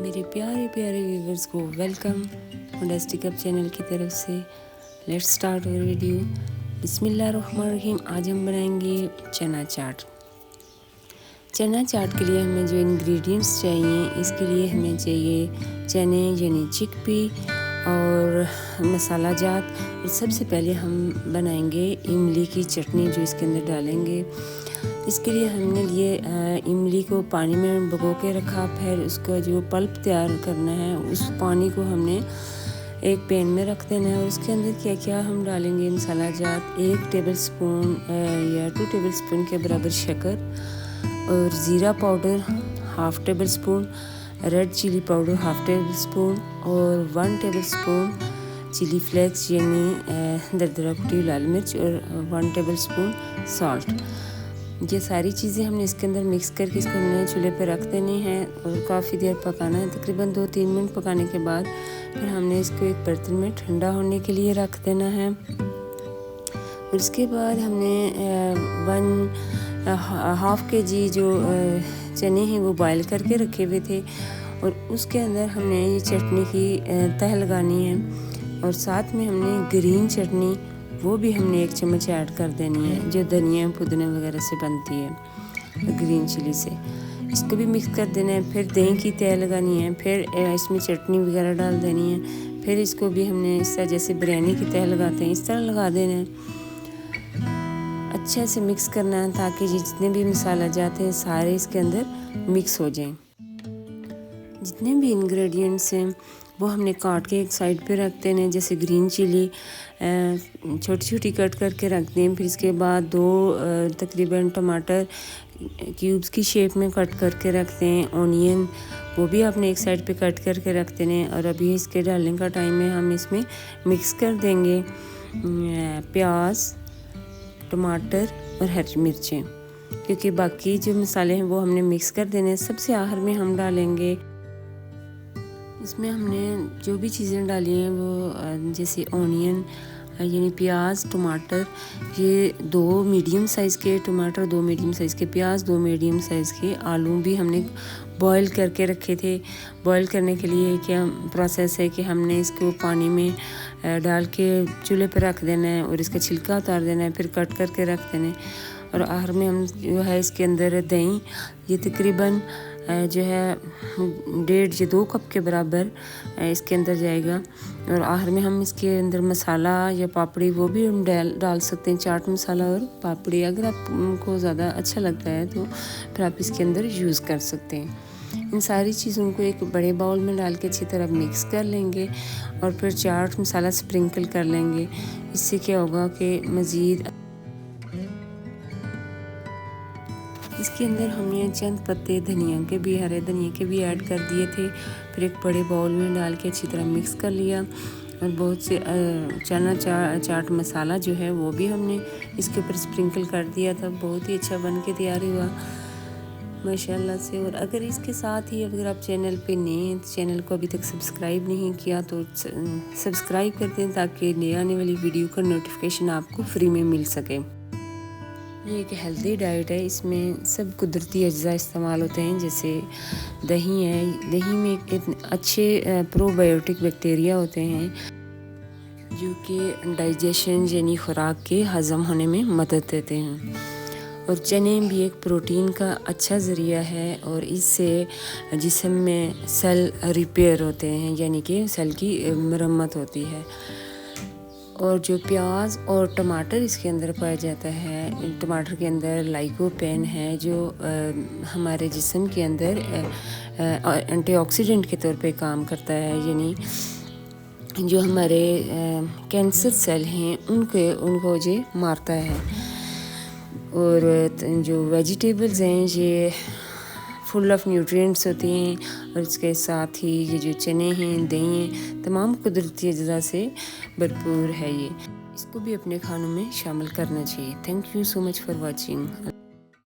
मेरे प्यारे प्यारे व्यूवर्स को वेलकम मोडेस्टिक अप चैनल की तरफ से। Let's start our video. बिस्मिल्लाहिर्रहमानिर्रहीम। आज हम बनाएंगे चना चाट। चना चाट के लिए हमें जो इंग्रेडिएंट्स चाहिए, इसके लिए हमें चाहिए चने यानी चिकपी और मसाला जात। और सबसे पहले हम बनाएंगे इमली की चटनी जो इसके अंदर डालेंगे। इसके लिए हमने लिए इमली को पानी में भिगो के रखा, फिर उसका जो पल्प तैयार करना है उस पानी को हमने एक पैन में रख देना है। और उसके अंदर क्या क्या हम डालेंगे, मसाला जात 1 टेबलस्पून या 2 टेबलस्पून के बराबर शक्कर और ज़ीरा powder 1/2 tablespoon, red chilli powder 1/2 tablespoon और 1 टेबलस्पून चिली फ्लेक्स यानी दरदरा कुटी हुई लाल मिर्च और 1 टेबलस्पून सॉल्ट। ये सारी चीज़ें हमने इसके अंदर मिक्स करके इसको हमने चूल्हे पर रख देनी है और काफ़ी देर पकाना है। तकरीबन 2-3 मिनट पकाने के बाद फिर हमने इसको एक बर्तन में ठंडा होने के लिए रख देना है। और इसके बाद हमने 1/2 kg जो चने हैं वो बॉयल करके रखे हुए थे और उसके अंदर हमने ये चटनी की तह लगानी है। और साथ में हमने ग्रीन चटनी वो भी हमने 1 चम्मच ऐड कर देनी है, जो धनिया पुदीना वगैरह से बनती है, ग्रीन चिली से। इसको भी मिक्स कर देना है। फिर दही की तह लगानी है, फिर इसमें चटनी वगैरह डाल देनी है। फिर इसको भी हमने इस तरह जैसे बिरयानी की तह लगाते हैं इस तरह लगा देना है। अच्छे से मिक्स करना है ताकि जितने भी मसाला जाते हैं सारे इसके अंदर मिक्स हो जाएं। जितने भी इंग्रेडिएंट्स हैं वो हमने काट के एक साइड पे रख देने हैं। जैसे ग्रीन चिली छोटी छोटी कट करके रख दें। फिर इसके बाद 2 तकरीबन टमाटर क्यूब्स की शेप में कट करके रख दें। ऑनियन वो भी आपने एक साइड पे कट करके रख देने। और अभी इसके डालने का टाइम है, हम इसमें मिक्स कर देंगे प्याज, टमाटर और हरी मिर्चें, क्योंकि बाकी जो मसाले हैं वो हमने मिक्स कर देने। सबसे आखिर में हम डालेंगे, इसमें हमने जो भी चीज़ें डाली हैं वो जैसे ऑनियन यानी प्याज, टमाटर, ये 2 मीडियम साइज़ के टमाटर, 2 मीडियम साइज़ के प्याज, 2 मीडियम साइज़ के आलू भी हमने बॉईल करके रखे थे। बॉईल करने के लिए क्या प्रोसेस है कि हमने इसको पानी में डाल के चूल्हे पर रख देना है और इसका छिलका उतार देना है, फिर कट करके रख देना है। और आखिर में हम जो है इसके अंदर दही, ये तकरीबन जो है 1.5 या 2 कप के बराबर इसके अंदर जाएगा। और आखिर में हम इसके अंदर मसाला या पापड़ी वो भी हम डाल सकते हैं, चाट मसाला और पापड़ी। अगर आपको ज़्यादा अच्छा लगता है तो फिर आप इसके अंदर यूज़ कर सकते हैं। इन सारी चीज़ों को एक बड़े बाउल में डाल के अच्छी तरह मिक्स कर लेंगे और फिर चाट मसाला स्प्रिंकल कर लेंगे। इससे क्या होगा कि मज़ीद इसके अंदर हमने चंद पत्ते धनिया के भी, हरे धनिया के भी ऐड कर दिए थे। फिर एक बड़े बाउल में डाल के अच्छी तरह मिक्स कर लिया। और बहुत से चना चाट मसाला जो है वो भी हमने इसके ऊपर स्प्रिंकल कर दिया था। बहुत ही अच्छा बन के तैयार हुआ माशाल्लाह से। और अगर इसके साथ ही अगर आप चैनल पे नए हैं, चैनल को अभी तक सब्सक्राइब नहीं किया तो सब्सक्राइब कर दें ताकि नई आने वाली वीडियो का नोटिफिकेशन आपको फ्री में मिल सके। ये एक हेल्दी डाइट है, इसमें सब कुदरती अज्जा इस्तेमाल होते हैं। जैसे दही है, दही में एक अच्छे प्रोबायोटिक बैक्टीरिया होते हैं जो कि डाइजेशन यानी खुराक के हज़म होने में मदद देते हैं। और चने भी एक प्रोटीन का अच्छा ज़रिया है और इससे जिस्म में सेल रिपेयर होते हैं, यानी कि सेल की मरम्मत होती है। और जो प्याज और टमाटर इसके अंदर पाया जाता है, टमाटर के अंदर लाइकोपेन है जो हमारे जिस्म के अंदर एंटीऑक्सीडेंट के तौर पे काम करता है, यानी जो हमारे कैंसर सेल हैं उनको ये मारता है। और जो वेजिटेबल्स हैं ये फुल ऑफ न्यूट्रिएंट्स होती हैं। और इसके साथ ही ये जो चने हैं, दही हैं, तमाम कुदरती अज्जा से भरपूर है। ये इसको भी अपने खानों में शामिल करना चाहिए। Thank you so much for watching.